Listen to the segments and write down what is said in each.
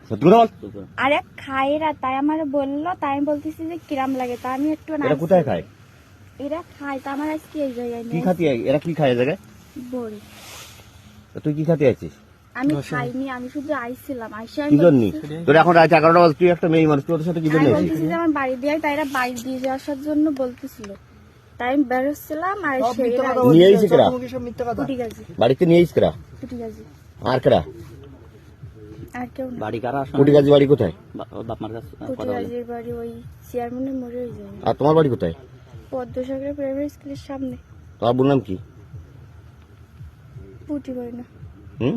সত্যি কথা বল। আরে খাই এরা, তাই আমার বললো, তাই আমি বলতেছি যে কিরাম লাগে, তা আমি একটু এরা কোথায় খায়? এরা খায়, তা আমার আজকে এই জায়গায় কি নিয়ে খাতি? এরা কি খায় এই জায়গায়? বড়ি। তুই কি খাতে আছিস? আমি খাইনি, আমি শুধু আইছিলাম, আইসা কি জন্য? তোর এখন রাত 11টা বাজে, তুই একটা মেয়ে মানুষ, তুই ওদের সাথে কি জন্য আমি আছিস? বলতেছি যে আমার বাড়ি দিয়ে, তাই এরা বাড়ি দিয়ে আসার জন্য বলতেছিল, তাই আমি বেরোচ্ছিলাম। আর নিয়ে আইসি কেরা? ঠিক আছে, বাড়িতে নিয়ে আইস কেরা? ঠিক আছে, আর কেরা? আর কেউ না। বাড়ি কারা? কুটি গাছি বাড়ি কোথায়? বাপমার কাছে কুটিবাজির বাড়ি ওই চেয়ারম্যানের মোড়ে ওই জায়গায়, আর তোমার বাড়ি কোথায়? পদ্মসাগরের প্রাইমারি স্কুলের সামনে। তোমার বোন নাম কি? পুটি বই না, হুম?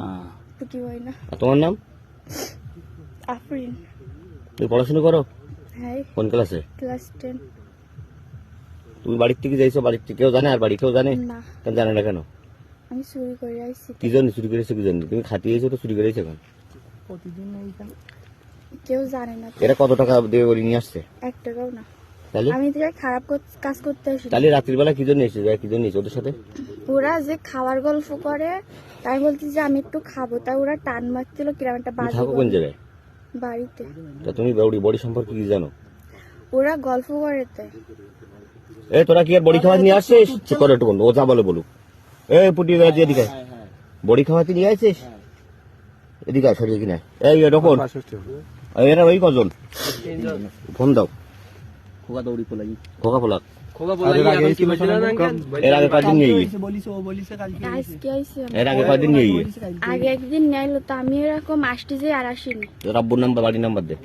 পুটি বই না, আর তোমার নাম? আফরিন। তুমি পড়াশোনা করো? হ্যাঁ, কোন ক্লাসে? ক্লাস 10। তুমি বাড়ির থেকে যাইছো, বাড়ির থেকে কেউ জানে? আর বাড়ি কেউ জানে? না, কেন জানে না কেন? আমি চুরি করে আইছি। কি জন্য চুরি করেছো? কি জন্য তুমি খাতিয়ে এসো? তো চুরি করেছো কেন? কেউ জানে না তো। এরা কত টাকা দিয়ে বলি নিয়ে আসছে? 1 টাকাও না। তাহলে আমি তো খারাপ কাজ করতে আসি। তাহলে রাত্রিবেলা কি জন্য এসেছে? কি জন্য এসেছে ওদের সাথে? ওরা যে খাওয়ার গল্প করে, তাই বলছি যে আমি একটু খাবো, তাই ওরা টান মারছিল কিরম একটা তুমি বাজে থাকো কোন জায়গায়? বাড়িতে। তা তুমি বড়ি সম্পর্কে কি জানো? ওরা গল্প করে তাই। তোরা কি আর বড়ি খাওয়া নিয়ে আসছিস? চুপ করো একটু, ও যা বলে বলুক। পুটি গাছ এদিকে বড়ি খাওয়াতে নিয়ে আসছিস? এদিকে সরিয়ে কিনা এরকম এরা ওই কজন? ফোন দাও। খোকা দৌড়ি পোলাই খোকা ফোলাক খোকা এর আগে কয়দিন নিয়ে গিয়ে? আজকে আইছি আমি। এর আগে কয়দিন নিয়ে গিয়ে? আগে একদিন নিয়ে এলো, তো আমি এরকম আসতে যাই আর আসিনি। তোর আব্বুর নাম্বার, বাড়ির নাম্বার দে।